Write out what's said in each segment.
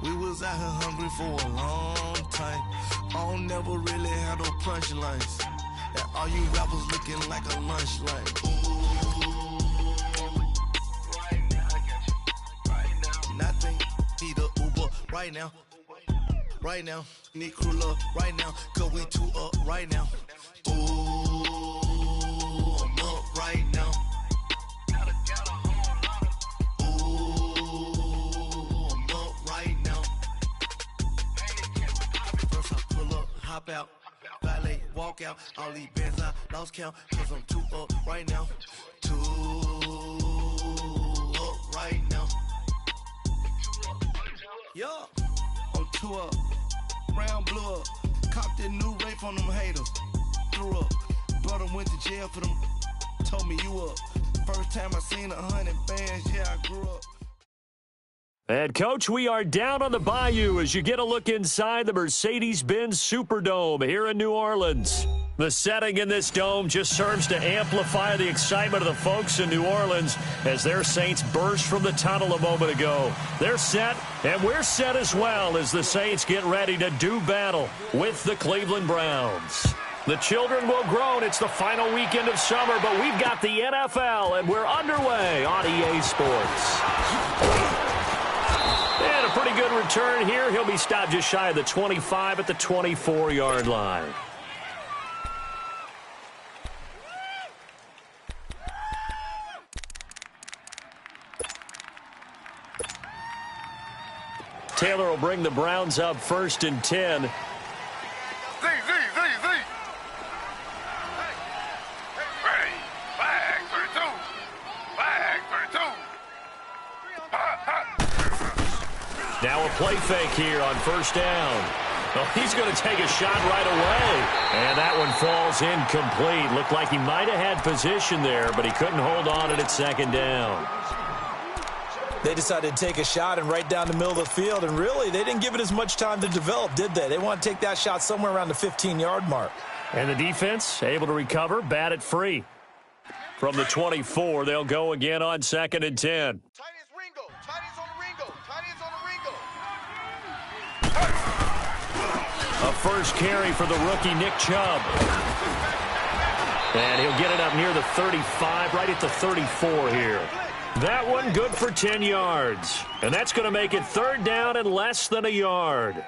We was out here hungry for a long time. I don't never really had no punchlines. And all you rappers looking like a lunch line. Right now, I got you. Right now. Nothing, need a Uber right now. Right now, need crew love right now. Cause we two up right now. Ooh, I'm up right now. Hop out, valet, walk out, all these bands I lost count, cause I'm too up right now, too up right now, yeah, I'm too up, round blew up, copped that new rape on them haters, threw up, brother went to jail for them, told me you up, first time I seen 100 bands, yeah I grew up. And, Coach, we are down on the bayou as you get a look inside the Mercedes-Benz Superdome here in New Orleans. The setting in this dome just serves to amplify the excitement of the folks in New Orleans as their Saints burst from the tunnel a moment ago. They're set, and we're set as well as the Saints get ready to do battle with the Cleveland Browns. The children will groan. It's the final weekend of summer, but we've got the NFL, and we're underway on EA Sports. And a pretty good return here. He'll be stopped just shy of the 25 at the 24-yard line. Taylor will bring the Browns up 1st and 10. Now a play fake here on 1st down. Oh, he's going to take a shot right away. And that one falls incomplete. Looked like he might have had position there, but he couldn't hold on it at 2nd down. They decided to take a shot and right down the middle of the field, and really, they didn't give it as much time to develop, did they? They want to take that shot somewhere around the 15-yard mark. And the defense able to recover, bat it free. From the 24, they'll go again on 2nd and 10. A first carry for the rookie, Nick Chubb. And he'll get it up near the 35, right at the 34 here. That one good for 10 yards. And that's going to make it 3rd down and less than a yard.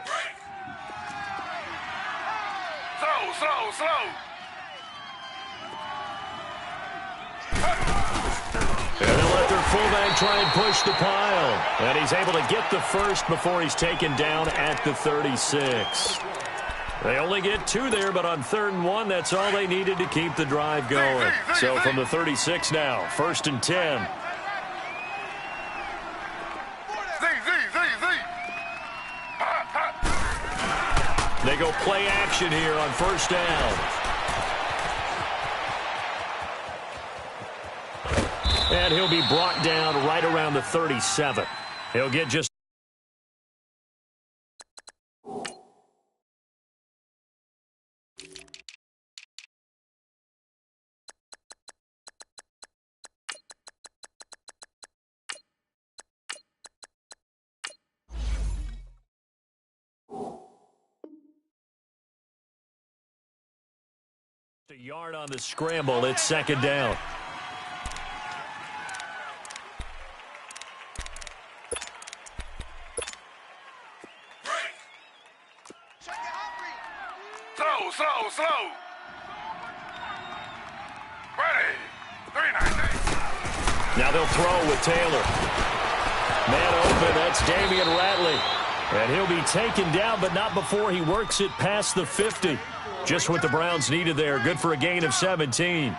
Slow. And they'll let their fullback try and push the pile. And he's able to get the first before he's taken down at the 36. They only get 2 there, but on 3rd and 1, that's all they needed to keep the drive going. So from the 36 now, 1st and 10. They go play action here on 1st down. And he'll be brought down right around the 37. He'll get just... a yard on the scramble. It's 2nd down. Slow. Ready. 3-9. Now they'll throw with Taylor. Man open, that's Damian Ratley. And he'll be taken down, but not before he works it past the 50. Just what the Browns needed there. Good for a gain of 17.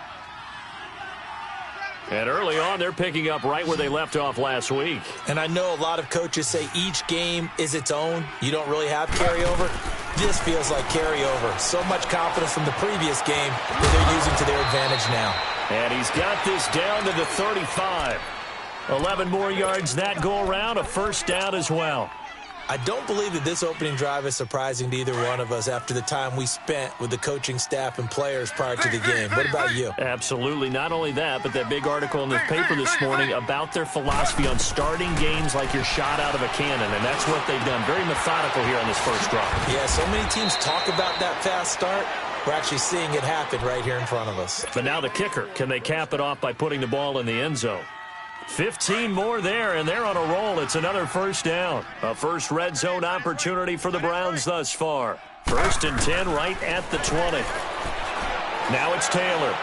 And early on, they're picking up right where they left off last week. And I know a lot of coaches say each game is its own. You don't really have carryover. This feels like carryover. So much confidence from the previous game that they're using to their advantage now. And he's got this down to the 35. 11 more yards that go around, a 1st down as well. I don't believe that this opening drive is surprising to either one of us after the time we spent with the coaching staff and players prior to the game. What about you? Absolutely. Not only that, but that big article in the paper this morning about their philosophy on starting games like you're shot out of a cannon, and that's what they've done. Very methodical here on this first drive. Yeah, so many teams talk about that fast start. We're actually seeing it happen right here in front of us. But now the kicker. Can they cap it off by putting the ball in the end zone? 15 more there, and they're on a roll. It's another first down. A first red zone opportunity for the Browns thus far. 1st and 10 right at the 20. Now it's Taylor.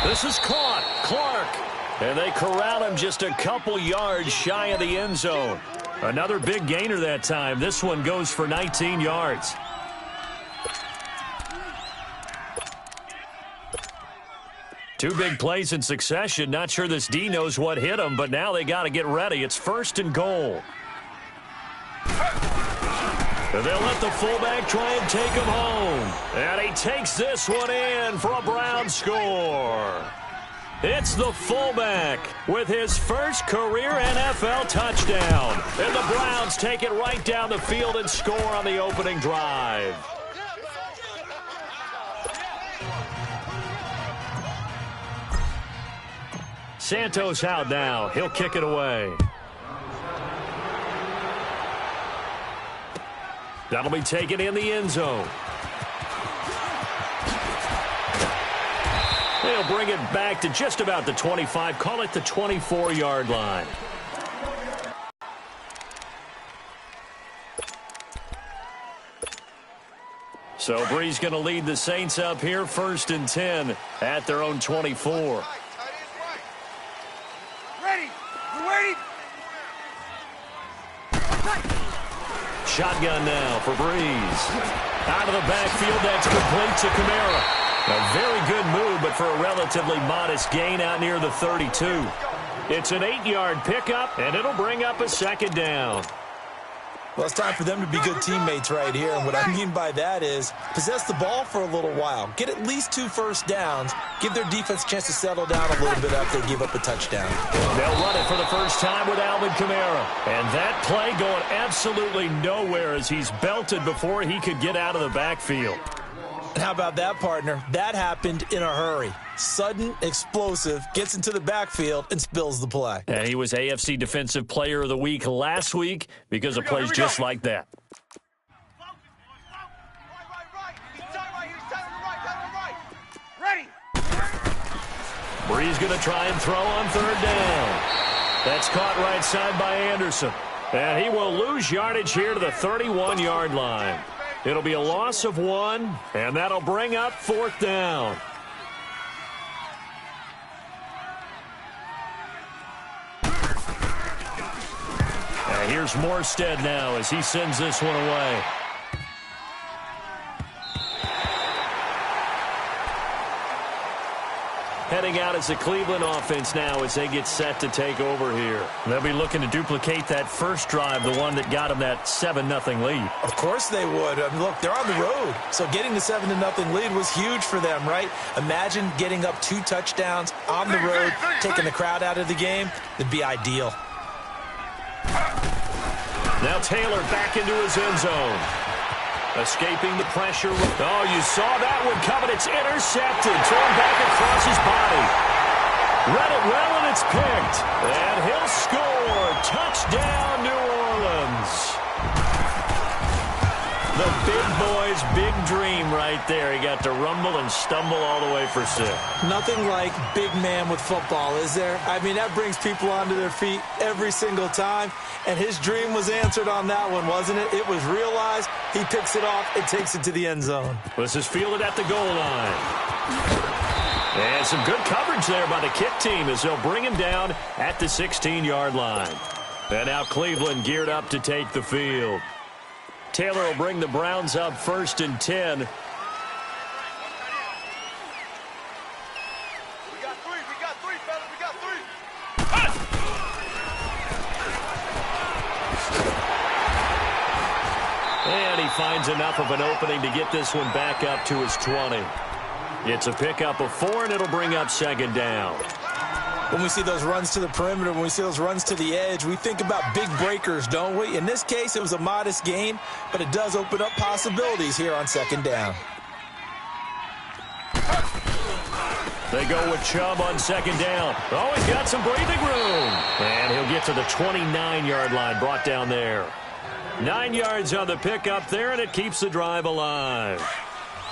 This is caught. Clark. And they corral him just a couple yards shy of the end zone. Another big gainer that time. This one goes for 19 yards. Two big plays in succession. Not sure this D knows what hit him, but now they got to get ready. It's 1st and goal. And they'll let the fullback try and take him home. And he takes this one in for a Brown score. It's the fullback with his first career NFL touchdown. And the Browns take it right down the field and score on the opening drive. Santos out now. He'll kick it away. That'll be taken in the end zone. They'll bring it back to just about the 25. Call it the 24-yard line. So Bree's going to lead the Saints up here, 1st and 10 at their own 24. Shotgun now for Breeze. Out of the backfield, that's complete to Kamara. A very good move, but for a relatively modest gain out near the 32. It's an 8-yard pickup, and it'll bring up a 2nd down. Well, it's time for them to be good teammates right here. And what I mean by that is possess the ball for a little while. Get at least 2 first downs. Give their defense a chance to settle down a little bit after they give up a touchdown. They'll run it for the first time with Alvin Kamara. And that play going absolutely nowhere as he's belted before he could get out of the backfield. And how about that, partner? That happened in a hurry. Sudden, explosive, gets into the backfield, and spills the play. And he was AFC Defensive Player of the Week last week because of plays just like that. Bree's going to try and throw on 3rd down. That's caught right side by Anderson. And he will lose yardage here to the 31-yard line. It'll be a loss of 1, and that'll bring up 4th down. And here's Morstead now as he sends this one away. Heading out as the Cleveland offense now as they get set to take over here. They'll be looking to duplicate that first drive, the one that got them that 7-0 lead. Of course they would. I mean, look, they're on the road. So getting the 7-0 lead was huge for them, right? Imagine getting up 2 touchdowns on the road, taking the crowd out of the game. It'd be ideal. Now Taylor back into his end zone. Escaping the pressure. Oh, you saw that one coming. It's intercepted. Thrown back across his body. Read it well, and it's picked. And he'll score. Touchdown, New Orleans. The big boy's big dream right there. He got to rumble and stumble all the way for 6. Nothing like big man with football, is there? I mean, that brings people onto their feet every single time. And his dream was answered on that one, wasn't it? It was realized. He picks it off and takes it to the end zone. This is fielded at the goal line. And some good coverage there by the kick team as they'll bring him down at the 16-yard line. And now Cleveland geared up to take the field. Taylor will bring the Browns up 1st and 10. We got 3, fellas, we got 3. And he finds enough of an opening to get this one back up to his 20. It's a pickup of 4, and it'll bring up 2nd down. When we see those runs to the perimeter, when we see those runs to the edge, we think about big breakers, don't we? In this case, it was a modest gain, but it does open up possibilities here on second down. They go with Chubb on second down. Oh, he's got some breathing room. And he'll get to the 29-yard line, brought down there. 9 yards on the pickup there, and it keeps the drive alive.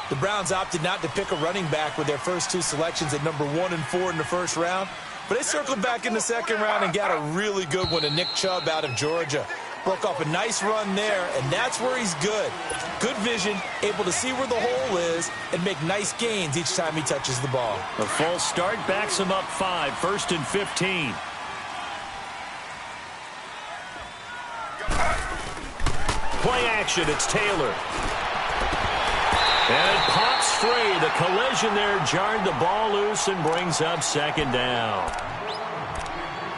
The Browns opted not to pick a running back with their first two selections at number 1 and 4 in the first round, but they circled back in the second round and got a really good one to Nick Chubb out of Georgia. Broke off a nice run there, and that's where he's good. Good vision, able to see where the hole is, and make nice gains each time he touches the ball. A false start backs him up 5, 1st and 15. Play action, it's Taylor. And it pops free. The collision there jarred the ball loose and brings up second down.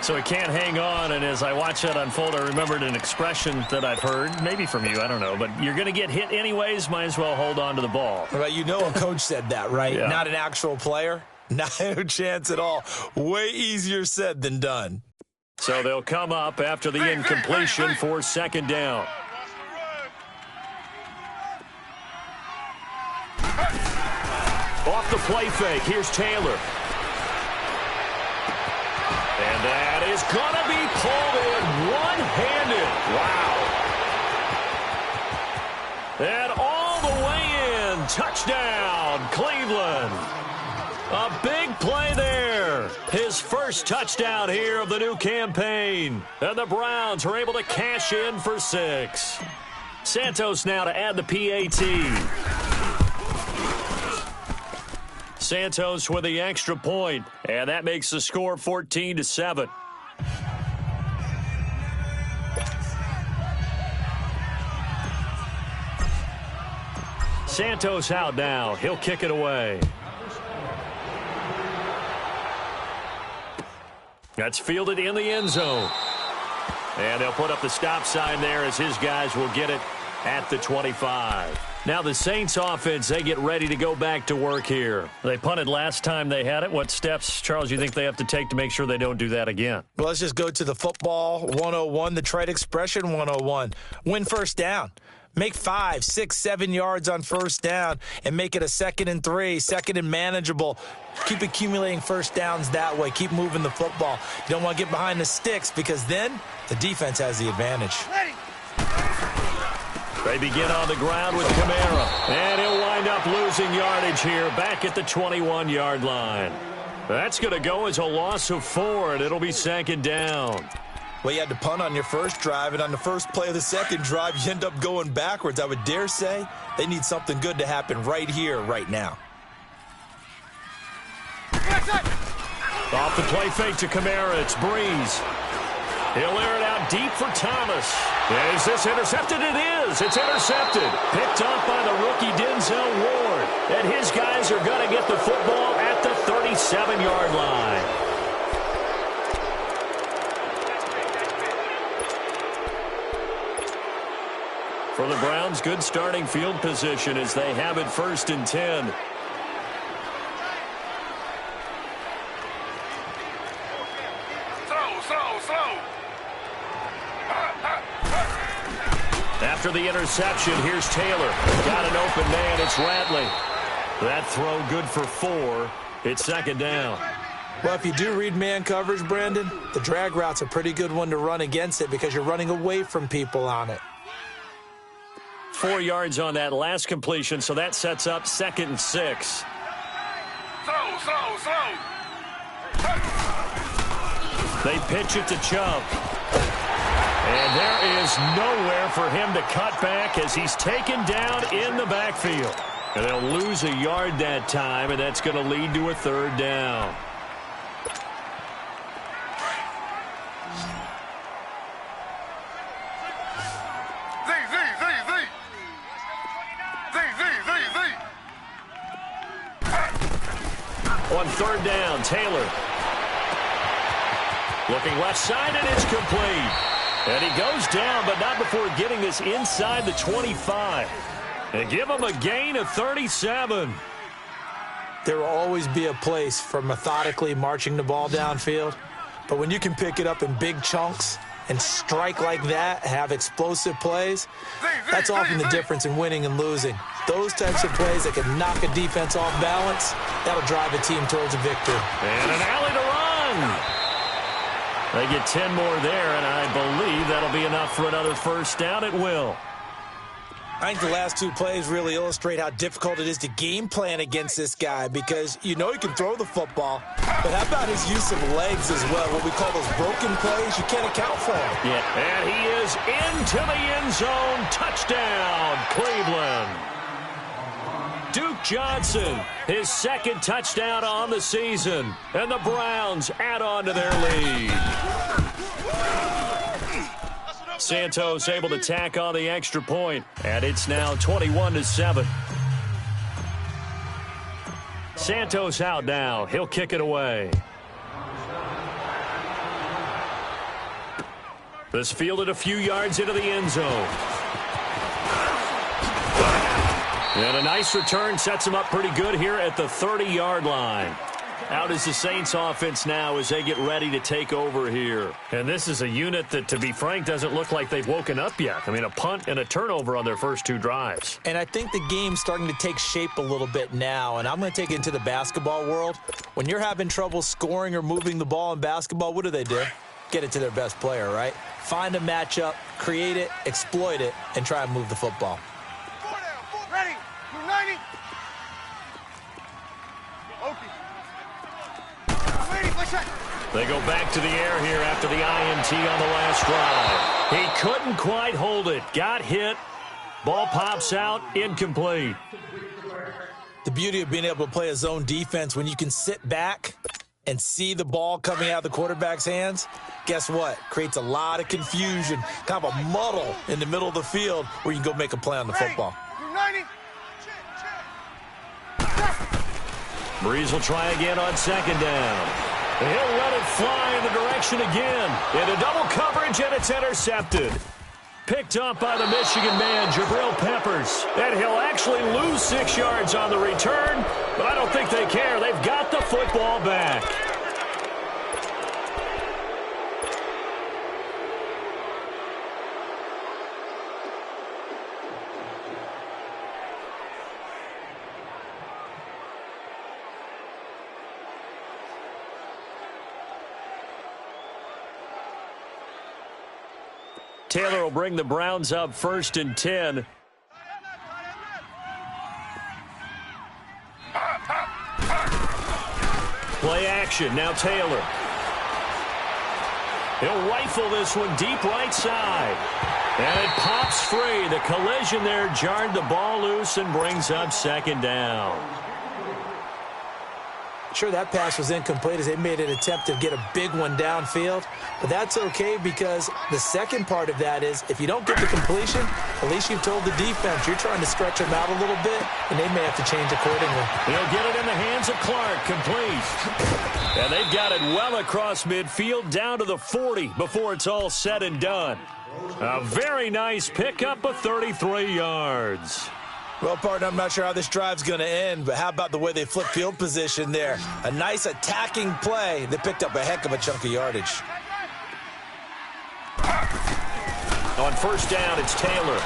So he can't hang on, and as I watch that unfold, I remembered an expression that I've heard, maybe from you, I don't know, but you're going to get hit anyways, might as well hold on to the ball. Well, you know a coach said that, right? Yeah. Not an actual player? No chance at all. Way easier said than done. So they'll come up after the incompletion for second down. Off the play fake, here's Taylor. And that is going to be pulled in one-handed. Wow. And all the way in. Touchdown, Cleveland. A big play there. His first touchdown here of the new campaign. And the Browns are able to cash in for 6. Santos now to add the PAT. Santos with the extra point, and that makes the score 14-7. Santos out now. He'll kick it away. That's fielded in the end zone. And they'll put up the stop sign there as his guys will get it at the 25. Now the Saints offense, they get ready to go back to work here. They punted last time they had it. What steps, Charles, you think they have to take to make sure they don't do that again? Well, let's just go to the football 101, the trade expression 101. Win first down. Make 5, 6, 7 yards on first down and make it a 2nd and 3, 2nd and manageable. Keep accumulating first downs that way. Keep moving the football. You don't want to get behind the sticks because then the defense has the advantage. They begin on the ground with Kamara. And he'll wind up losing yardage here back at the 21-yard line. That's going to go as a loss of 4, and it'll be second down. Well, you had to punt on your first drive, and on the first play of the second drive, you end up going backwards. I would dare say they need something good to happen right here, right now. Off the play fake to Kamara, it's Breeze. He'll air it out deep for Thomas. Is this intercepted? It is. It's intercepted. Picked up by the rookie Denzel Ward. And his guys are going to get the football at the 37-yard line. For the Browns, good starting field position as they have it 1st and 10. After the interception, here's Taylor. Got an open man. It's Ratley. That throw good for 4. It's second down. Well, if you do read man coverage, Brandon, the drag route's a pretty good one to run against it because you're running away from people on it. 4 yards on that last completion, so that sets up 2nd and 6. They pitch it to Chubb. And there is nowhere for him to cut back as he's taken down in the backfield. And they'll lose a yard that time, and that's going to lead to a 3rd down. On 3rd down, Taylor. Looking left side, and it's complete. And he goes down, but not before getting this inside the 25. And give him a gain of 37. There will always be a place for methodically marching the ball downfield, but when you can pick it up in big chunks and strike like that, have explosive plays, that's often the difference in winning and losing. Those types of plays that can knock a defense off balance, that'll drive a team towards a victory. And an alley to run. They get 10 more there, and I believe that'll be enough for another first down. It will. I think the last two plays really illustrate how difficult it is to game plan against this guy, because you know he can throw the football, but how about his use of legs as well? What we call those broken plays, you can't account for him. Yeah, and he is into the end zone. Touchdown, Cleveland. Duke Johnson, his second touchdown on the season, and the Browns add on to their lead. Santos able to tack on the extra point, and it's now 21-7. Santos out now. He'll kick it away. This fielded a few yards into the end zone. And a nice return sets him up pretty good here at the 30-yard line. Out is the Saints offense now as they get ready to take over here. And this is a unit that, to be frank, doesn't look like they've woken up yet. I mean, a punt and a turnover on their first two drives. And I think the game's starting to take shape a little bit now, and I'm going to take it into the basketball world. When you're having trouble scoring or moving the ball in basketball, what do? Get it to their best player, right? Find a matchup, create it, exploit it, and try and move the football. Ready. 90. Okay. They go back to the air here after the INT on the last drive. He couldn't quite hold it. Got hit. Ball pops out. Incomplete. The beauty of being able to play a zone defense, when you can sit back and see the ball coming out of the quarterback's hands, guess what? Creates a lot of confusion, kind of a muddle in the middle of the field where you can go make a play on the football. 90. Breeze will try again on second down. He'll let it fly in the direction again. Into double coverage, and it's intercepted. Picked up by the Michigan man, Jabril Peppers. And he'll actually lose 6 yards on the return, but I don't think they care. They've got the football back. Taylor will bring the Browns up 1st and 10. Play action. Now Taylor. He'll rifle this one deep right side. And it pops free. The collision there jarred the ball loose and brings up second down. Sure, that pass was incomplete as they made an attempt to get a big one downfield, but that's okay because the second part of that is if you don't get the completion, at least you've told the defense you're trying to stretch them out a little bit, and they may have to change accordingly. He'll get it in the hands of Clark, complete. And they've got it well across midfield down to the 40 before it's all said and done. A very nice pickup of 33 yards. Well, partner, I'm not sure how this drive's going to end, but how about the way they flip field position there? A nice attacking play. They picked up a heck of a chunk of yardage. On first down, it's Taylor.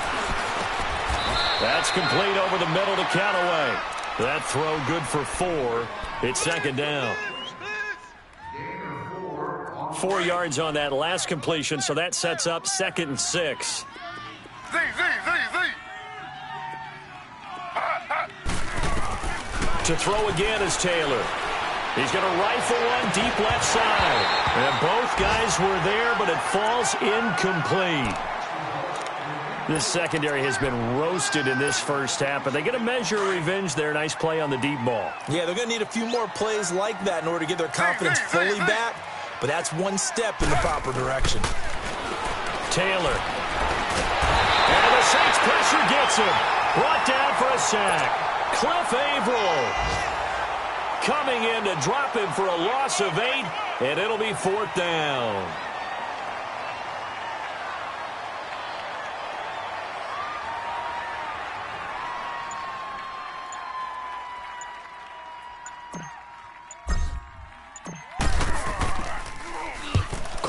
That's complete over the middle to Callaway. That throw good for 4. It's second down. 4 yards on that last completion, so that sets up 2nd and 6. To throw again is Taylor. He's going to rifle one deep left side. And both guys were there, but it falls incomplete. This secondary has been roasted in this first half, but they get a measure of revenge there. Nice play on the deep ball. Yeah, they're going to need a few more plays like that in order to get their confidence fully back, but that's one step in the proper direction. Taylor. And the Saints pressure gets him. Brought down for a sack. Cliff Averill coming in to drop him for a loss of 8, and it'll be 4th down.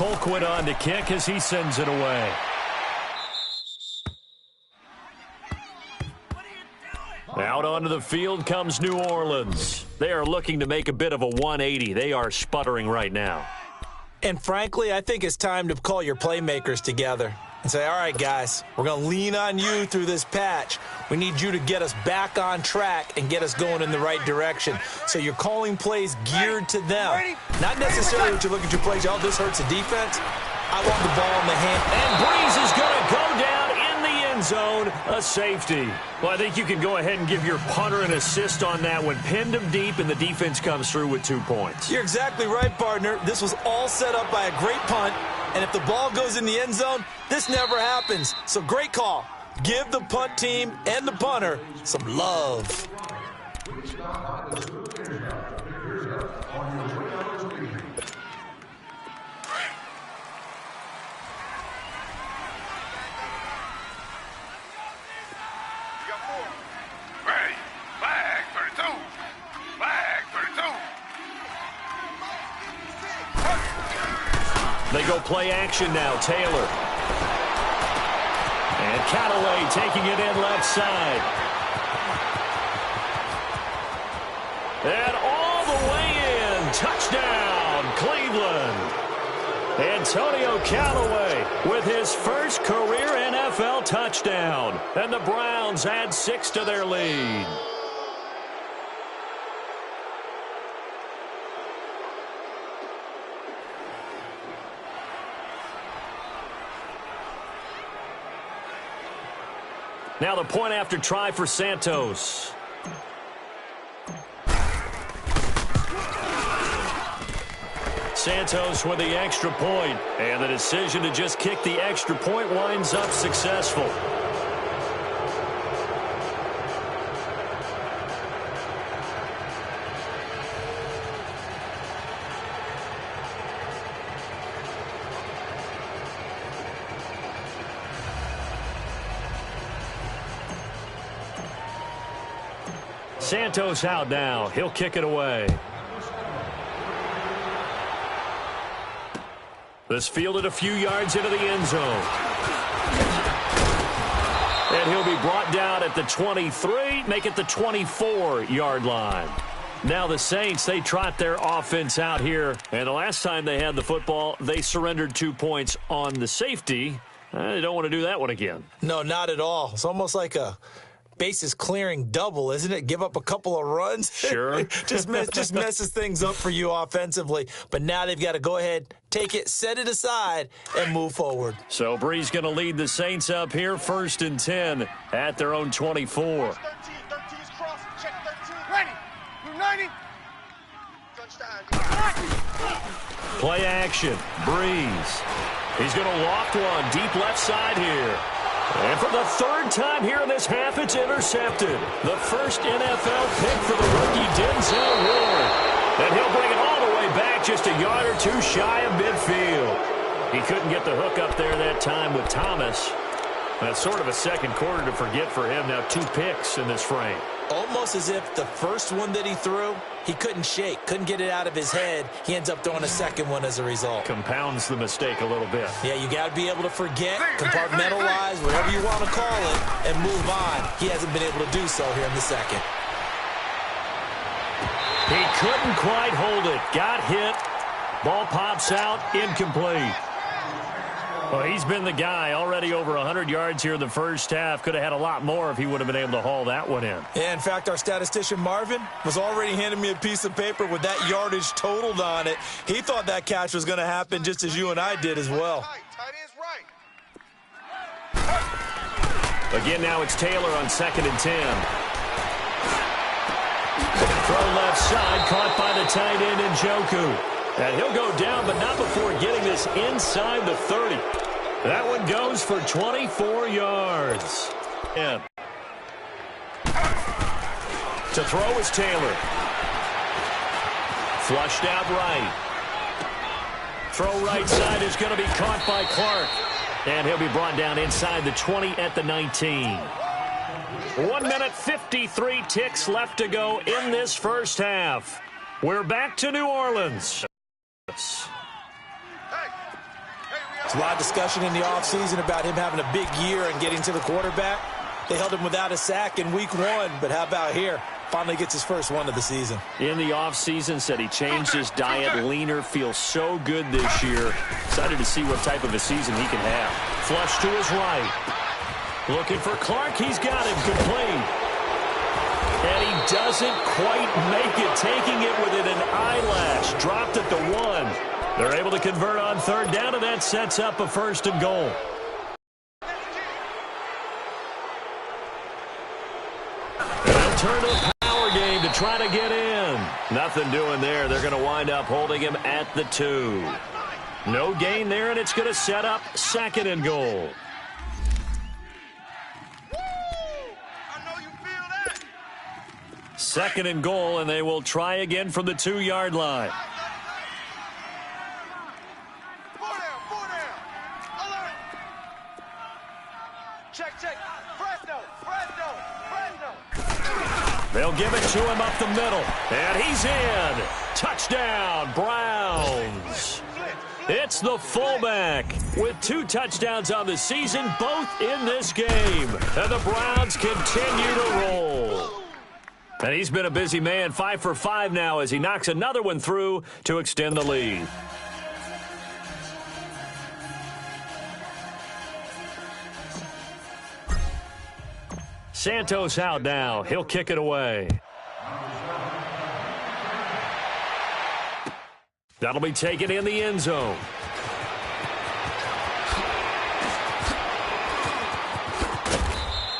Colquitt on to kick as he sends it away. Out onto the field comes New Orleans. They are looking to make a bit of a 180. They are sputtering right now. And frankly, I think it's time to call your playmakers together and say, all right, guys, we're going to lean on you through this patch. We need you to get us back on track and get us going in the right direction. So you're calling plays geared to them. Not necessarily what you look at your plays, oh, this hurts the defense. I want the ball in the hand. And Breeze is going to go down in the end zone, a safety. Well, I think you can go ahead and give your punter an assist on that one. Pinned him deep, and the defense comes through with 2 points. You're exactly right, partner. This was all set up by a great punt, and if the ball goes in the end zone, this never happens. So great call. Give the punt team and the punter some love. They go play action now. Taylor. And Callaway taking it in left side. And all the way in. Touchdown, Cleveland. Antonio Callaway with his first career NFL touchdown. And the Browns add 6 to their lead. Now the point after try for Santos. Santos with the extra point, and the decision to just kick the extra point winds up successful. Santos out now. He'll kick it away. This fielded a few yards into the end zone. And he'll be brought down at the 23, make it the 24-yard line. Now the Saints, they trot their offense out here. And the last time they had the football, they surrendered 2 points on the safety. They don't want to do that one again. No, not at all. It's almost like a bases clearing double, isn't it? Give up a couple of runs. Sure. just messes things up for you offensively. But now they've got to go ahead, take it, set it aside, and move forward. So Breeze going to lead the Saints up here, 1st and 10 at their own 24. 13 is cross. Check 13. Ready. Blue 90. Touchdown. Play action. Breeze. He's going to loft one deep left side here. And for the 3rd time here in this half, it's intercepted. The first NFL pick for the rookie Denzel Ward. And he'll bring it all the way back just a yard or 2 shy of midfield. He couldn't get the hook up there that time with Thomas. That's sort of a second quarter to forget for him. Now 2 picks in this frame. Almost as if the first one that he threw, he couldn't shake, couldn't get it out of his head. He ends up throwing a second one as a result. Compounds the mistake a little bit. Yeah, you got to be able to forget, compartmentalize, whatever you want to call it, and move on. He hasn't been able to do so here in the second. He couldn't quite hold it. Got hit. Ball pops out. Incomplete. Well, he's been the guy. Already over 100 yards here in the first half. Could have had a lot more if he would have been able to haul that one in. Yeah, in fact, our statistician Marvin was already handing me a piece of paper with that yardage totaled on it. He thought that catch was going to happen just as you and I did as well. Tight end's right. Again, now it's Taylor on 2nd and 10. Throw left side, caught by the tight end Njoku. And he'll go down, but not before getting this inside the 30. That one goes for 24 yards. Yeah. To throw is Taylor. Flushed out right. Throw right side is going to be caught by Clark. And he'll be brought down inside the 20 at the 19. 1 minute, 53 ticks left to go in this first half. We're back to New Orleans. There's a lot of discussion in the offseason about him having a big year and getting to the quarterback. They held him without a sack in week 1, but how about here? Finally gets his first one of the season. In the offseason, said he changed his diet, leaner, feels so good this year. Excited to see what type of a season he can have. Flush to his right. Looking for Clark. He's got him complete. And he doesn't quite make it, taking it within an eyelash. Dropped at the 1. They're able to convert on third down, and that sets up a 1st and goal. They'll turn to the power game to try to get in. Nothing doing there. They're going to wind up holding him at the 2. No gain there, and it's going to set up 2nd and goal. Second and goal, and they will try again from the 2-yard line. Check. Fresno. They'll give it to him up the middle, and he's in. Touchdown, Browns. It's the fullback with 2 touchdowns on the season, both in this game. And the Browns continue to roll. And he's been a busy man, 5 for 5 now as he knocks another one through to extend the lead. Santos out now. He'll kick it away. That'll be taken in the end zone.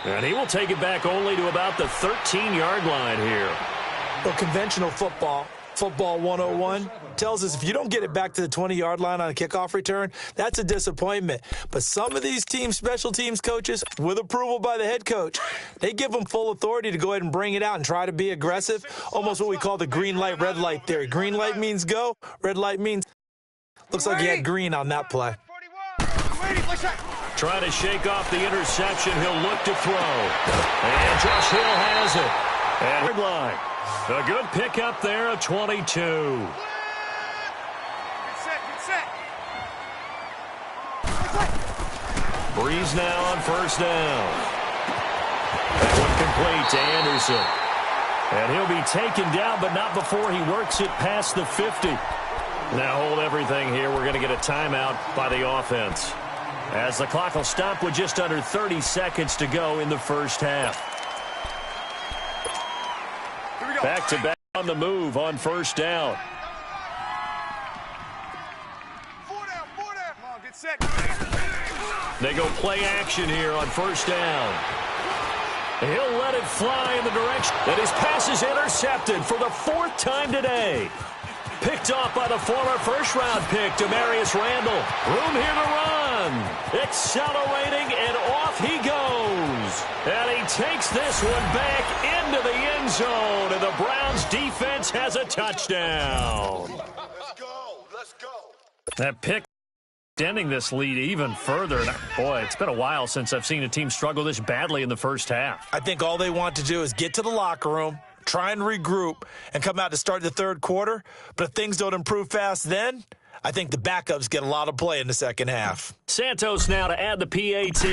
And he will take it back only to about the 13-yard line here. Well, conventional football 101, tells us if you don't get it back to the 20-yard line on a kickoff return, that's a disappointment. But some of these special teams coaches, with approval by the head coach, they give them full authority to go ahead and bring it out and try to be aggressive, almost what we call the green light, red light theory. Green light means go, red light means looks like he had green on that play. Trying to shake off the interception. He'll look to throw. And Josh Hill has it. And red line. A good pickup there, a 22. Get set. Breeze now on 1st down. That one complete to Anderson. And he'll be taken down, but not before he works it past the 50. Now hold everything here. We're going to get a timeout by the offense, as the clock will stop with just under 30 seconds to go in the first half. Back-to-back on the move on 1st down. 4 down. Come on, get set. They go play action here on 1st down. He'll let it fly in the direction. And his pass is intercepted for the 4th time today. Picked off by the former first-round pick, Demarius Randall. Room here to run. Accelerating, and off he goes. And he takes this one back into the end zone, and the Browns defense has a touchdown. Let's go. That pick extending this lead even further. Boy, it's been a while since I've seen a team struggle this badly in the first half. I think all they want to do is get to the locker room, try and regroup, and come out to start the 3rd quarter. But if things don't improve fast then, I think the backups get a lot of play in the second half. Santos now to add the PAT.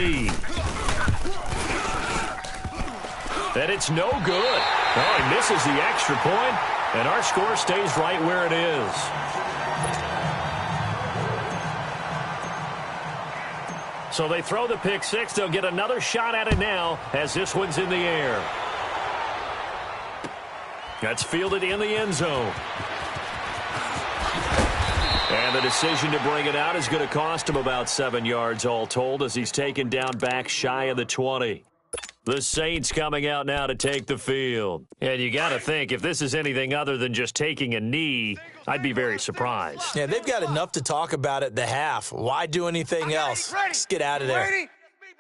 And it's no good. Oh, he misses the extra point, and our score stays right where it is. So they throw the pick 6. They'll get another shot at it now as this one's in the air. That's fielded in the end zone. And the decision to bring it out is going to cost him about 7 yards all told as he's taken down back shy of the 20. The Saints coming out now to take the field. And you got to think, if this is anything other than just taking a knee, I'd be very surprised. Yeah, they've got enough to talk about at the half. Why do anything else? Just get out of there. Ready.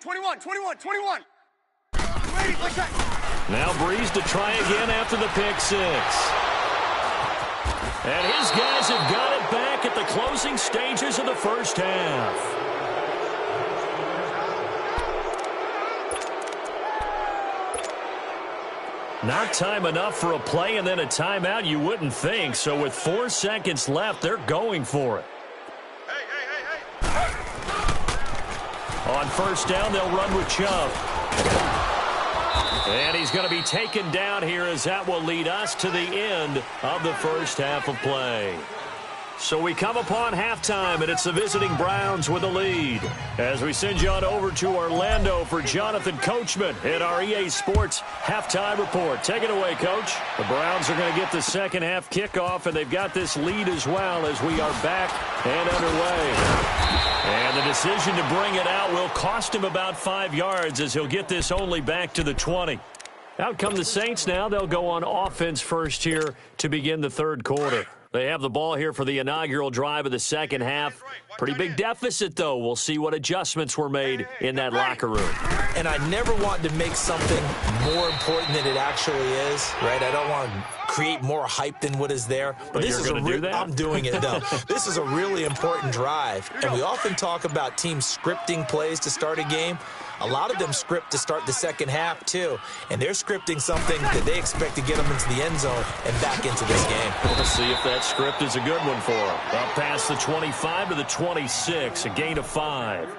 21. Ready, like that. Now Breeze to try again after the pick 6. And his guys have got it back at the closing stages of the first half. Not time enough for a play and then a timeout, you wouldn't think. So with 4 seconds left, they're going for it. Hey. first down, they'll run with Chubb. And he's going to be taken down here as that will lead us to the end of the first half of play. So we come upon halftime, and it's the visiting Browns with the lead. As we send you on over to Orlando for Jonathan Coachman in our EA Sports Halftime Report. Take it away, Coach. The Browns are going to get the second half kickoff, and they've got this lead as well as we are back and underway. And the decision to bring it out will cost him about 5 yards as he'll get this only back to the 20. Out come the Saints now. They'll go on offense first here to begin the third quarter. They have the ball here for the inaugural drive of the second half. Pretty big deficit, though. We'll see what adjustments were made in that locker room. And I never want to make something more important than it actually is, right? I don't want to create more hype than what is there. But this you're going to do that? I'm doing it, though. This is a really important drive. And we often talk about teams scripting plays to start a game. A lot of them script to start the second half, too. And they're scripting something that they expect to get them into the end zone and back into this game. Let's see if that script is a good one for them. Up past the 25 to the 26, a gain of 5.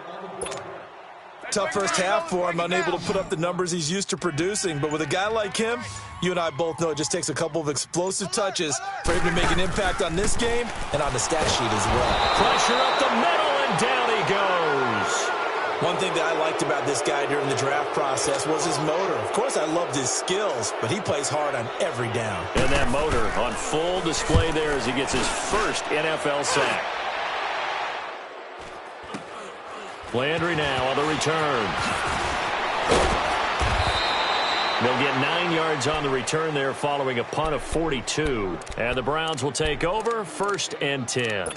Tough first half for him, unable to put up the numbers he's used to producing. But with a guy like him, you and I both know it just takes a couple of explosive touches for him to make an impact on this game and on the stat sheet as well. Pressure up the middle, and down he goes. One thing that I liked about this guy during the draft process was his motor. Of course, I loved his skills, but he plays hard on every down. And that motor on full display there as he gets his first NFL sack. Landry now on the return. They'll get 9 yards on the return there following a punt of 42. And the Browns will take over, 1st and 10.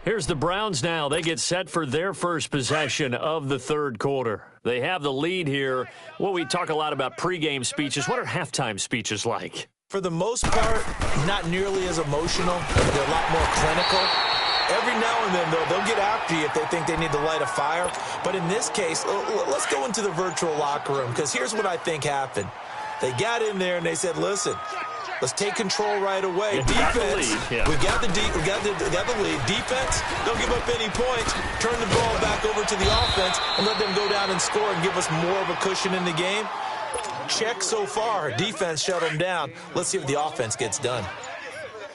Here's the Browns now. They get set for their first possession of the third quarter. They have the lead here. Well, we talk a lot about pregame speeches. What are halftime speeches like? For the most part, not nearly as emotional. They're a lot more clinical. Every now and then, though, they'll get after you if they think they need to light a fire. But in this case, let's go into the virtual locker room, because here's what I think happened. They got in there and they said, listen, let's take control right away. Defense, we got the lead. Defense, don't give up any points. Turn the ball back over to the offense and let them go down and score and give us more of a cushion in the game. Check so far. Defense shut them down. Let's see if the offense gets done.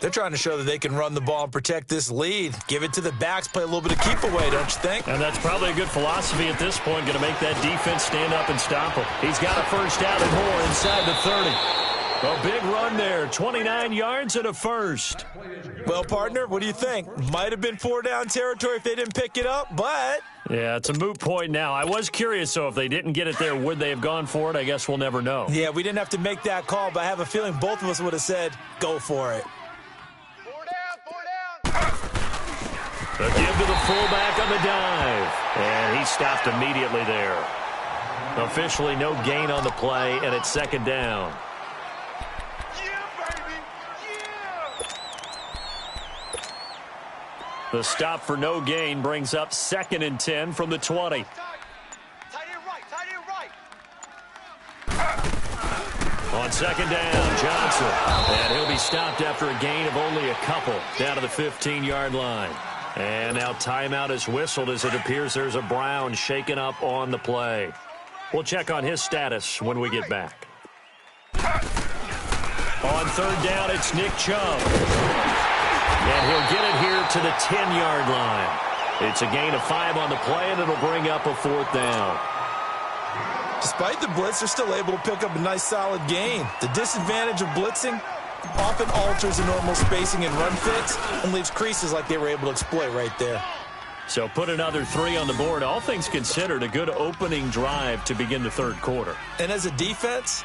They're trying to show that they can run the ball and protect this lead. Give it to the backs, play a little bit of keep away, don't you think? And that's probably a good philosophy at this point, going to make that defense stand up and stop him. He's got a first down and more inside the 30. A big run there, 29 yards and a first. Well, partner, what do you think? Might have been 4-down territory if they didn't pick it up, but... Yeah, it's a moot point now. I was curious, so if they didn't get it there, would they have gone for it? I guess we'll never know. Yeah, we didn't have to make that call, but I have a feeling both of us would have said, go for it. A give to the fullback on the dive. And he stopped immediately there. Officially no gain on the play, and it's 2nd down. The stop for no gain brings up 2nd and 10 from the 20. Tight end right. On 2nd down, Johnson. And he'll be stopped after a gain of only a couple down to the 15-yard line. And now timeout is whistled as it appears there's a Brown shaken up on the play. We'll check on his status when we get back. On 3rd down, it's Nick Chubb. And he'll get it here to the 10-yard line. It's a gain of 5 on the play, and it'll bring up a 4th down. Despite the blitz, they're still able to pick up a nice, solid gain. The disadvantage of blitzing often alters the normal spacing and run fits and leaves creases like they were able to exploit right there. So put another 3 on the board. All things considered, a good opening drive to begin the third quarter. And as a defense,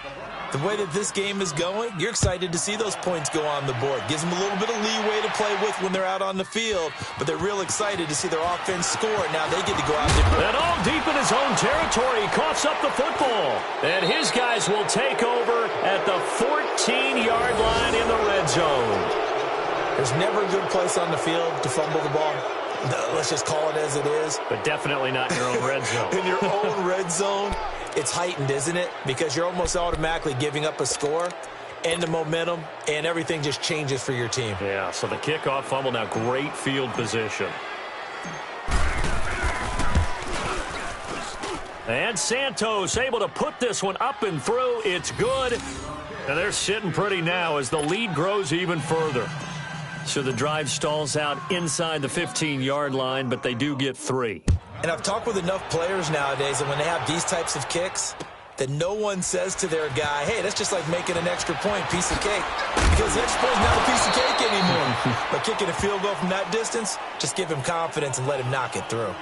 the way that this game is going, you're excited to see those points go on the board. Gives them a little bit of leeway to play with when they're out on the field, but they're real excited to see their offense score. Now they get to go out there. And all deep in his own territory, he coughs up the football. And his guys will take over at the 14-yard line in the red zone. There's never a good place on the field to fumble the ball. Let's just call it as it is. But definitely not in your own red zone. In your own red zone, it's heightened, isn't it? Because you're almost automatically giving up a score and the momentum, and everything just changes for your team. Yeah, so the kickoff fumble, now great field position. And Santos able to put this one up and through. It's good. And they're sitting pretty now as the lead grows even further. So the drive stalls out inside the 15-yard line, but they do get 3. And I've talked with enough players nowadays that when they have these types of kicks, that no one says to their guy, hey, that's just like making an extra point, piece of cake. Because the extra point is not a piece of cake anymore. But kicking a field goal from that distance, just give him confidence and let him knock it through.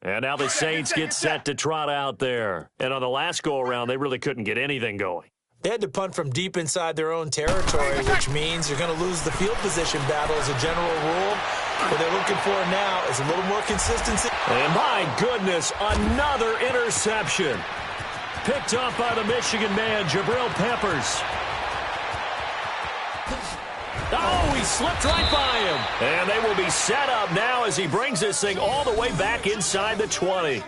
And now the Saints get set to trot out there. And on the last go-around, they really couldn't get anything going. They had to punt from deep inside their own territory, which means you're going to lose the field position battle as a general rule. What they're looking for now is a little more consistency. And my goodness, another interception. Picked up by the Michigan man, Jabril Peppers. Oh, he slipped right by him. And they will be set up now as he brings this thing all the way back inside the 20.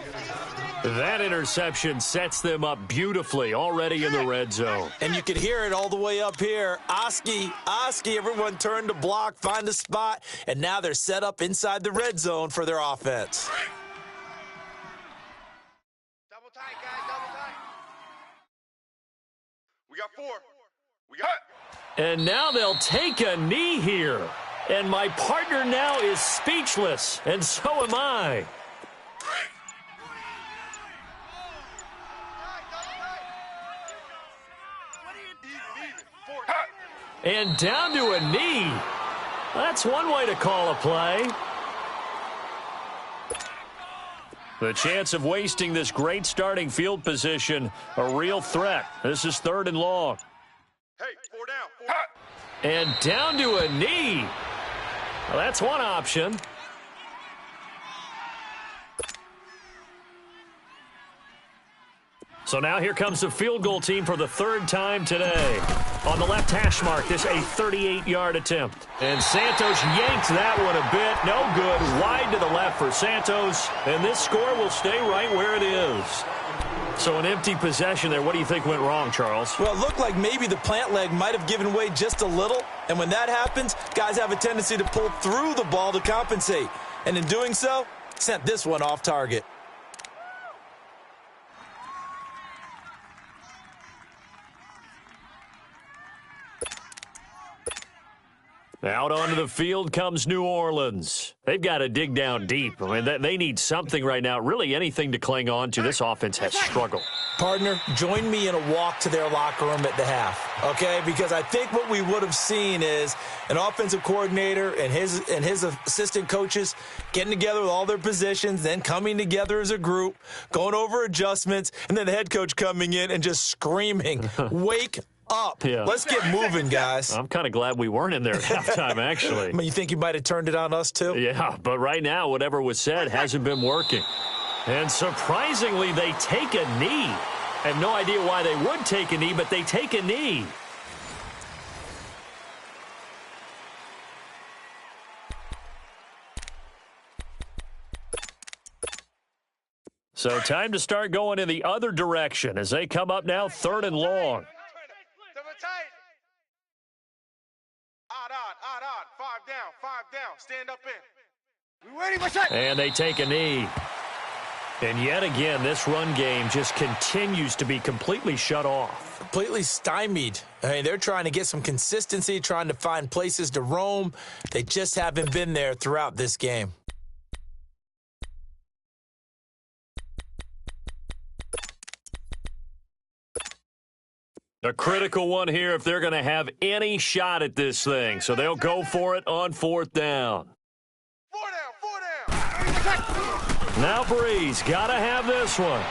That interception sets them up beautifully already in the red zone. And you can hear it all the way up here. Oski, everyone turned to block, find a spot, and now they're set up inside the red zone for their offense. Double tight, guys, double tight. We got 4. We got... And now they'll take a knee here. And my partner now is speechless, and so am I. And down to a knee. That's one way to call a play. The chance of wasting this great starting field position, a real threat. This is 3rd and long. Hey, 4 down. 4. And down to a knee. Well, that's one option. So now here comes the field goal team for the 3rd time today. On the left hash mark, this a 38-yard attempt. And Santos yanked that one a bit. No good. Wide to the left for Santos. And this score will stay right where it is. So an empty possession there. What do you think went wrong, Charles? Well, it looked like maybe the plant leg might have given way just a little. And when that happens, guys have a tendency to pull through the ball to compensate. And in doing so, sent this one off target. Out onto the field comes New Orleans. They've got to dig down deep. I mean, they need something right now, really anything to cling on to. This offense has struggled. Partner, join me in a walk to their locker room at the half, okay? Because I think what we would have seen is an offensive coordinator and his assistant coaches getting together with all their positions, then coming together as a group, going over adjustments, and then the head coach coming in and just screaming, wake up. Yeah. Let's get moving, guys. I'm kind of glad we weren't in there at halftime, actually. I mean, you think you might have turned it on us, too? Yeah, but right now, whatever was said hasn't been working. And surprisingly, they take a knee. I have no idea why they would take a knee, but they take a knee. So time to start going in the other direction as they come up now 3rd and long. Odd. Stand up in. We ready? What's that? And they take a knee. And yet again, this run game just continues to be completely shut off. Completely stymied. I mean, they're trying to get some consistency, trying to find places to roam. They just haven't been there throughout this game. A critical one here if they're going to have any shot at this thing. So they'll go for it on 4th down. 4 down. Now Breeze got to have this one.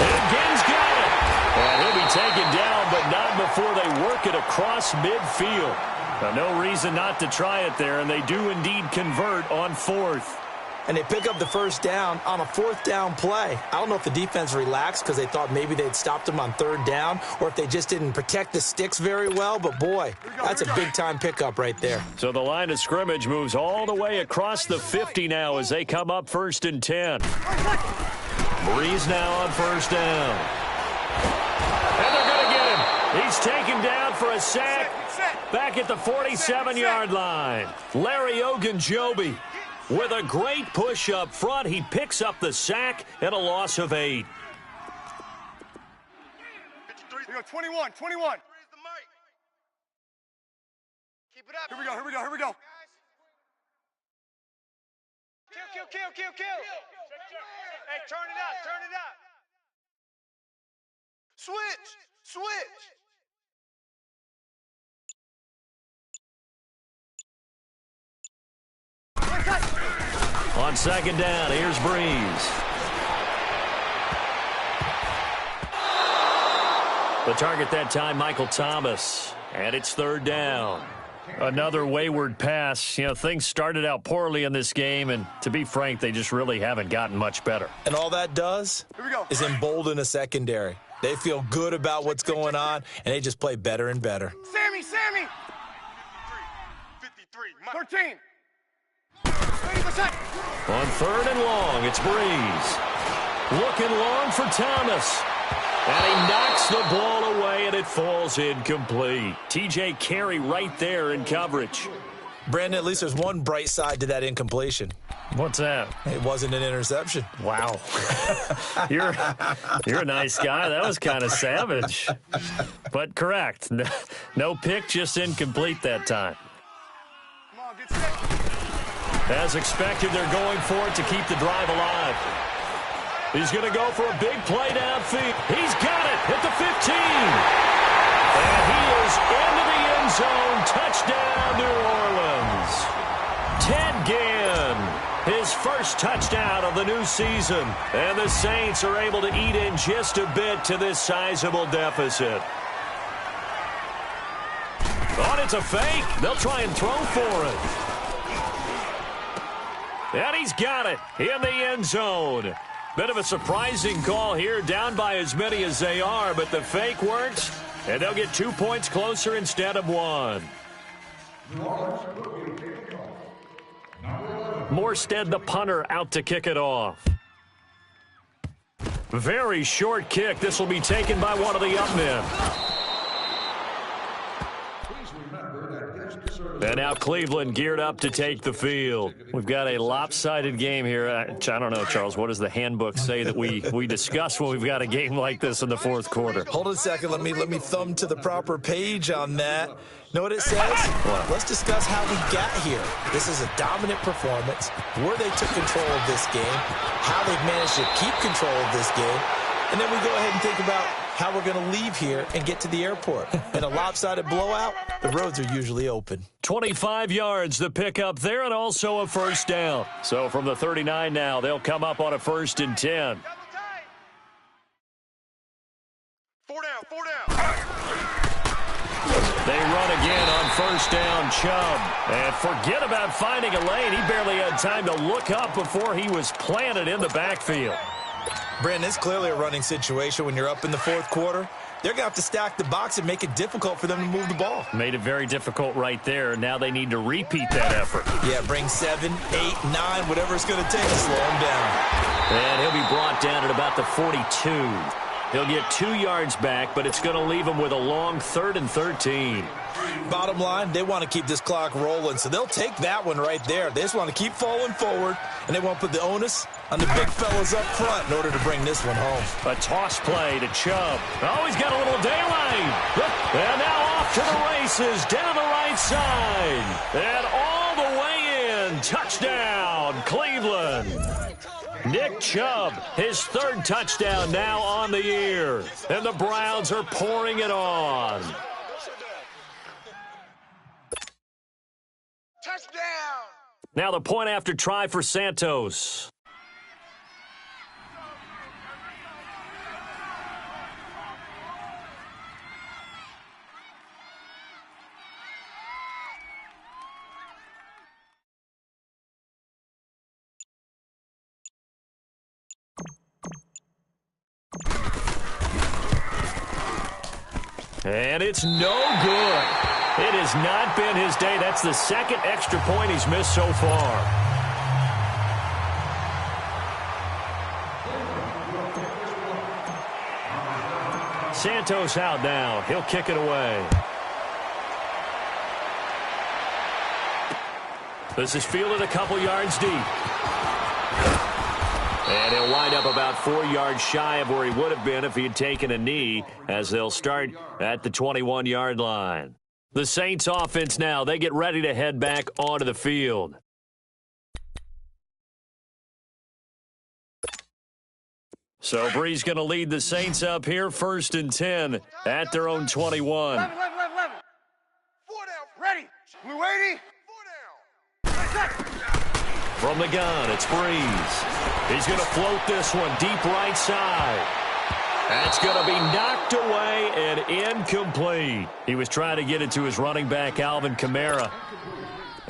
And Ginn's got it. And he'll be taken down, but not before they work it across midfield. Now, no reason not to try it there, and they do indeed convert on 4th. And they pick up the 1st down on a 4th down play. I don't know if the defense relaxed because they thought maybe they'd stopped them on 3rd down or if they just didn't protect the sticks very well. But, boy, that's a big-time pickup right there. So the line of scrimmage moves all the way across the 50 now as they come up 1st and 10. Breeze now on first down. And they're going to get him. He's taken down for a sack back at the 47-yard line. Larry Ogunjobi with a great push up front. He picks up the sack and a loss of 8. 21. Keep it up. Here we go. Kill. Hey, turn it up. Switch. On second down, here's Breeze. The target that time, Michael Thomas. And it's third down. Another wayward pass. You know, things started out poorly in this game, and to be frank, they just really haven't gotten much better. And all that does is embolden a secondary. They feel good about what's going on, and they just play better and better. Sammy. 53. 13. 20%. On third and long, it's Breeze. Looking long for Thomas. And he knocks the ball away, and it falls incomplete. T.J. Carey right there in coverage. Brandon, at least there's one bright side to that incompletion. What's that? It wasn't an interception. Wow. You're a nice guy. That was kind of savage. But correct. No pick, just incomplete that time. Come on, get set. As expected, they're going for it to keep the drive alive. He's going to go for a big play downfield. He's got it at the 15. And he is into the end zone. Touchdown, New Orleans. Ted Ginn, his first touchdown of the new season. And the Saints are able to eat in just a bit to this sizable deficit. Oh, it's a fake. They'll try and throw for it. And he's got it in the end zone. Bit of a surprising call here, down by as many as they are, but the fake works, and they'll get 2 points closer instead of 1. Morstead, the punter, out to kick it off. Very short kick. This will be taken by one of the up men. And now Cleveland geared up to take the field. We've got a lopsided game here. I don't know, Charles, what does the handbook say that we discuss when we've got a game like this in the fourth quarter? Hold it a second. Let me thumb to the proper page on that. Know what it says? What? Let's discuss how we got here. This is a dominant performance, where they took control of this game, how they've managed to keep control of this game, and then we go ahead and think about how we're going to leave here and get to the airport. In a lopsided blowout, the roads are usually open. 25 yards, the pickup there, and also a first down. So from the 39 now, they'll come up on a 1st and 10. Four down. They run again on first down, Chubb. And forget about finding a lane. He barely had time to look up before he was planted in the backfield. Brandon, it's clearly a running situation when you're up in the fourth quarter. They're going to have to stack the box and make it difficult for them to move the ball. Made it very difficult right there. Now they need to repeat that effort. Yeah, bring 7, 8, 9, whatever it's going to take to slow him down. And he'll be brought down at about the 42. He'll get 2 yards back, but it's going to leave him with a long 3rd and 13. Bottom line, they want to keep this clock rolling, so they'll take that one right there. They just want to keep falling forward, and they want to put the onus on the big fellas up front in order to bring this one home. A toss play to Chubb. Oh, he's got a little daylight. And now off to the races, down the right side. And all the way in. Touchdown, Cleveland. Nick Chubb, his 3rd touchdown now on the year. And the Browns are pouring it on. Touchdown. Now the point after try for Santos. And it's no good. It has not been his day. That's the 2nd extra point he's missed so far. Santos out now. He'll kick it away. This is fielded a couple yards deep. And he'll wind up about 4 yards shy of where he would have been if he had taken a knee, as they'll start at the 21-yard line. The Saints offense now, they get ready to head back onto the field. So Bree's going to lead the Saints up here, 1st and 10 at their own 21. 11. 4 down. Ready. Blue 80. 4 down. From the gun, it's Breeze. He's going to float this one deep right side. That's going to be knocked away and incomplete. He was trying to get it to his running back, Alvin Kamara.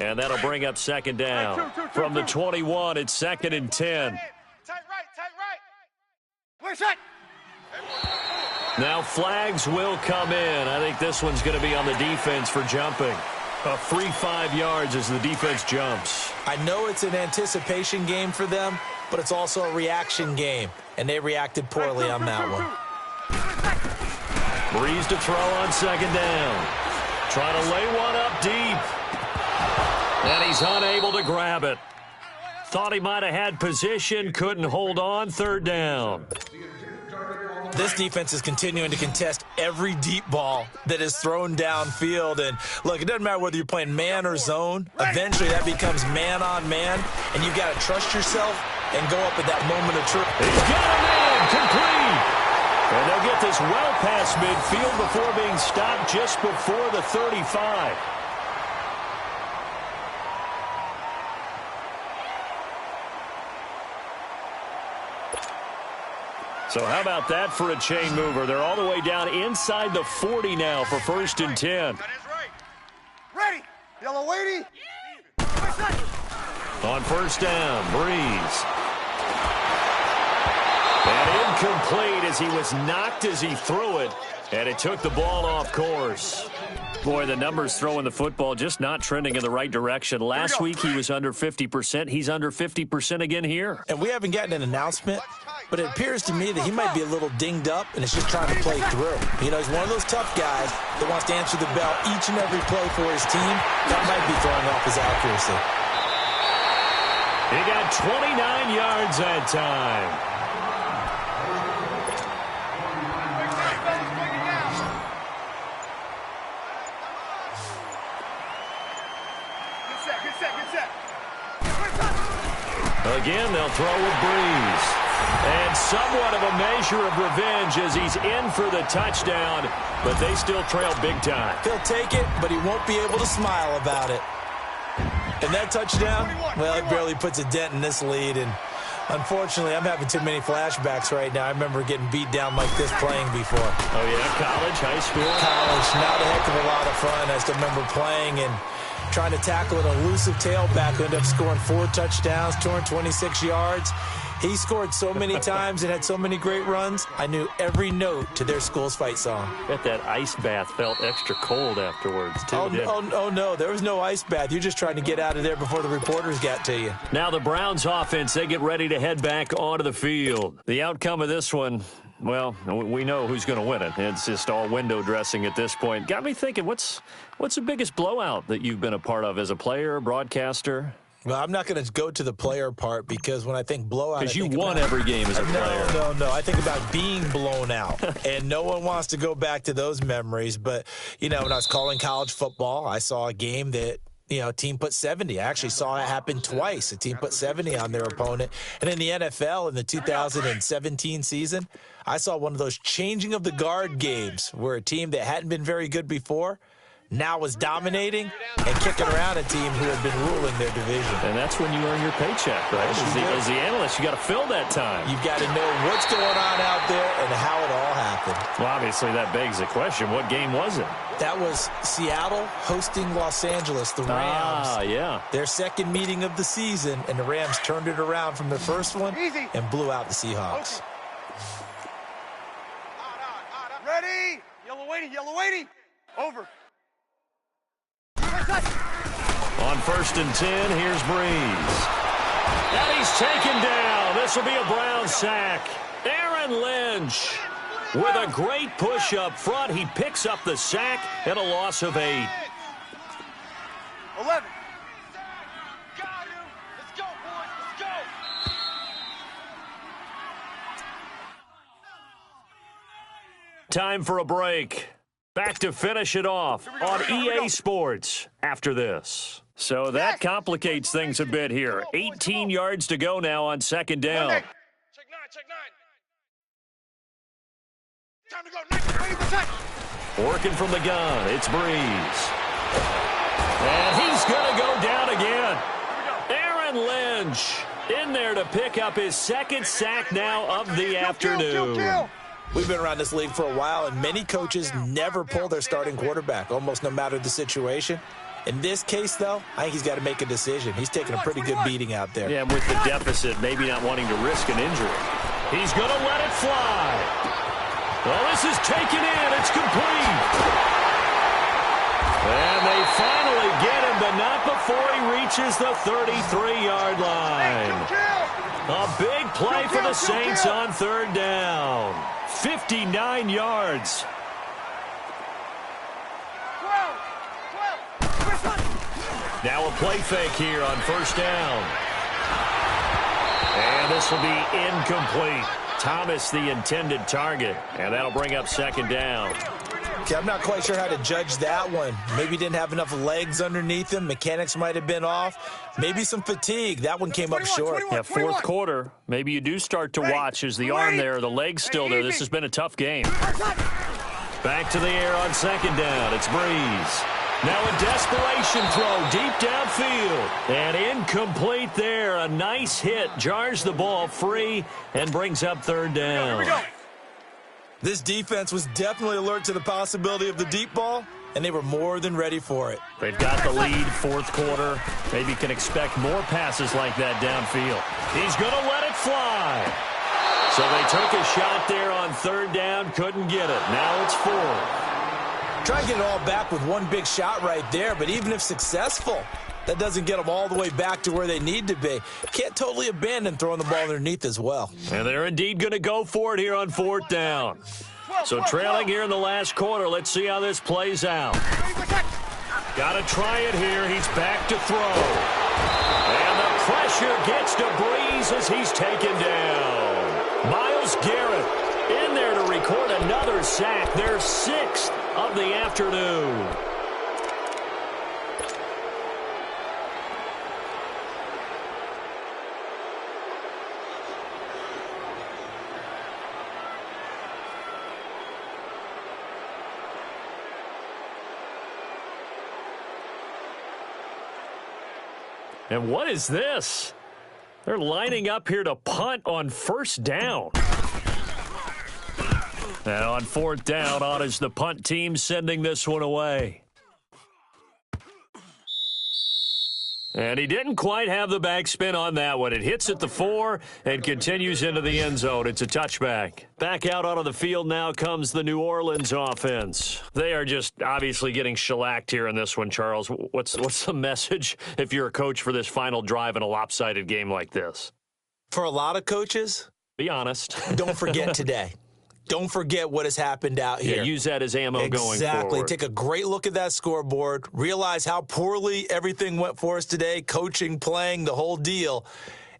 And that'll bring up 2nd down. From the 21, it's 2nd and 10. Tight right. Now flags will come in. I think this one's going to be on the defense for jumping. A free 5 yards as the defense jumps. I know it's an anticipation game for them, but it's also a reaction game, and they reacted poorly on that one. Breeze to throw on 2nd down. Trying to lay one up deep. And he's unable to grab it. Thought he might have had position, couldn't hold on, 3rd down. This defense is continuing to contest every deep ball that is thrown downfield. And, look, it doesn't matter whether you're playing man or zone. Eventually that becomes man on man, and you've got to trust yourself and go up at that moment of truth. He's got a man, complete. And they'll get this well past midfield before being stopped just before the 35. So how about that for a chain mover? They're all the way down inside the 40 now for 1st and 10. That is right. Ready. Yellow 80. On 1st down, Breeze. And incomplete as he was knocked as he threw it, and it took the ball off course. Boy, the numbers throwing the football just not trending in the right direction. Last week he was under 50%. He's under 50% again here. And we haven't gotten an announcement, but it appears to me that he might be a little dinged up and is just trying to play through. You know, he's one of those tough guys that wants to answer the bell each and every play for his team. That might be throwing off his accuracy. He got 29 yards that time. Again, they'll throw with Breeze. And somewhat of a measure of revenge as he's in for the touchdown, but they still trail big time. He'll take it, but he won't be able to smile about it. And that touchdown, well, it barely puts a dent in this lead. And unfortunately, I'm having too many flashbacks right now. I remember getting beat down like this playing before. Oh, yeah? College, high school? College, not a heck of a lot of fun. I still remember playing and trying to tackle an elusive tailback who ended up scoring 4 touchdowns, 226 yards. He scored so many times and had so many great runs, I knew every note to their school's fight song. Bet that ice bath felt extra cold afterwards, too. Oh, no, there was no ice bath. You're just trying to get out of there before the reporters got to you. Now the Browns offense, they get ready to head back onto the field. The outcome of this one, well, we know who's going to win it. It's just all window dressing at this point. Got me thinking, what's the biggest blowout that you've been a part of as a player, broadcaster? Well, I'm not going to go to the player part because when I think blowout, because you won every game as a player. No. I think about being blown out, and no one wants to go back to those memories. But, you know, when I was calling college football, I saw a game that, you know, a team put 70. I actually saw it happen twice. A team put 70 on their opponent. And in the NFL, in the 2017 season, I saw one of those changing of the guard games where a team that hadn't been very good before now was dominating and kicking around a team who had been ruling their division. And that's when you earn your paycheck, right? As the analyst, you got to fill that time. You've got to know what's going on out there and how it all happened. Well, obviously that begs the question, what game was it? That was Seattle hosting Los Angeles, the Rams. Yeah. Their second meeting of the season, and the Rams turned it around from their first one and blew out the Seahawks. Ready? Yellow 80. Over. On 1st and 10, here's Breeze. And he's taken down. This will be a Brown sack. Aaron Lynch. With a great push up front, he picks up the sack and a loss of 8. 11. Time for a break. Back to finish it off on EA Sports after this. So that complicates things a bit here. 18 yards to go now on second down. Check 9, check 9. Time to go. 9, ready for check. Working from the gun, it's Breeze. And he's going to go down again. Aaron Lynch in there to pick up his second sack now of the afternoon. We've been around this league for a while, and many coaches never pull their starting quarterback, almost no matter the situation. In this case, though, I think he's got to make a decision. He's taking a pretty good beating out there. Yeah, with the deficit, maybe not wanting to risk an injury. He's going to let it fly. Well, this is taken in. It's complete. And they finally get him, but not before he reaches the 33-yard line. A big play for the Saints on third down. 59 yards. 12. Now a play fake here on first down. And this will be incomplete. Thomas the intended target, and that'll bring up second down. Okay, I'm not quite sure how to judge that one. Maybe he didn't have enough legs underneath him. Mechanics might have been off. Maybe some fatigue. That one came up short. Yeah, fourth quarter. Maybe you do start to watch as the arm there, the leg's still there. This has been a tough game. Back to the air on second down. It's Breeze. Now a desperation throw deep downfield. And incomplete there. A nice hit. Jars the ball free and brings up third down. Here we go. This defense was definitely alert to the possibility of the deep ball, and they were more than ready for it. They've got the lead, fourth quarter. Maybe can expect more passes like that downfield. He's going to let it fly. So they took a shot there on third down, couldn't get it. Now it's fourth. Try and get it all back with one big shot right there, but even if successful, that doesn't get them all the way back to where they need to be. Can't totally abandon throwing the ball underneath as well. And they're indeed going to go for it here on fourth down. So trailing here in the last quarter. Let's see how this plays out. Got to try it here. He's back to throw. And the pressure gets to Breeze as he's taken down. Myles Garrett in there to record another sack. Their sixth of the afternoon. And what is this? They're lining up here to punt on first down. And on fourth down, on is the punt team sending this one away. And he didn't quite have the backspin on that one. It hits at the 4 and continues into the end zone. It's a touchback. Back out onto the field now comes the New Orleans offense. They are just obviously getting shellacked here in this one, Charles. What's the message if you're a coach for this final drive in a lopsided game like this? For a lot of coaches, be honest. Don't forget today. Don't forget what has happened out here. Yeah, use that as ammo going forward. Exactly. Take a great look at that scoreboard. Realize how poorly everything went for us today, coaching, playing, the whole deal.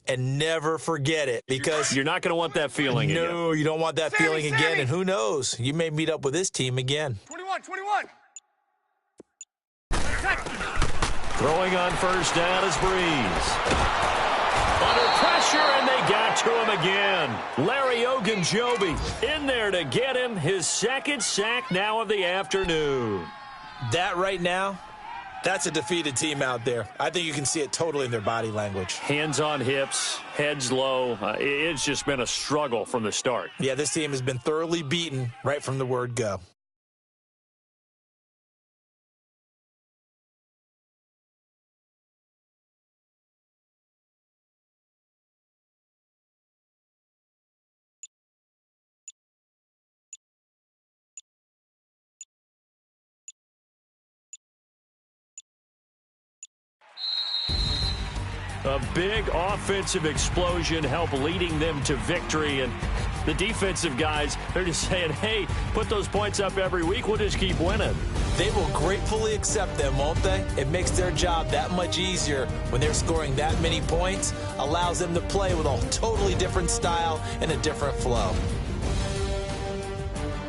And never forget it, because you're not going to want that feeling again. No, you don't want that feeling again. And who knows? You may meet up with this team again. 21. Throwing on first down is Breeze. Under pressure, and they got to him again. Larry Ogunjobi in there to get him his second sack now of the afternoon. That right now, that's a defeated team out there. I think you can see it totally in their body language. Hands on hips, heads low. It's just been a struggle from the start. Yeah, this team has been thoroughly beaten right from the word go. A big offensive explosion helped leading them to victory, and The defensive guys, they're just saying, hey, put those points up every week. We'll just keep winning. They will gratefully accept them, won't they? It makes their job that much easier when they're scoring that many points. Allows them to play with a totally different style and a different flow.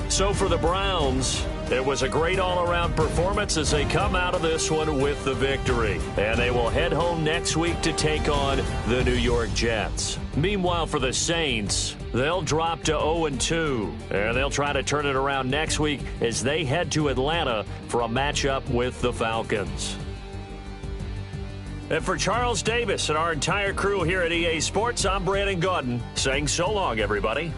So for the Browns, it was a great all-around performance as they come out of this one with the victory. And they will head home next week to take on the New York Jets. Meanwhile, for the Saints, they'll drop to 0-2. And they'll try to turn it around next week as they head to Atlanta for a matchup with the Falcons. And for Charles Davis and our entire crew here at EA Sports, I'm Brandon Gaudin saying so long, everybody.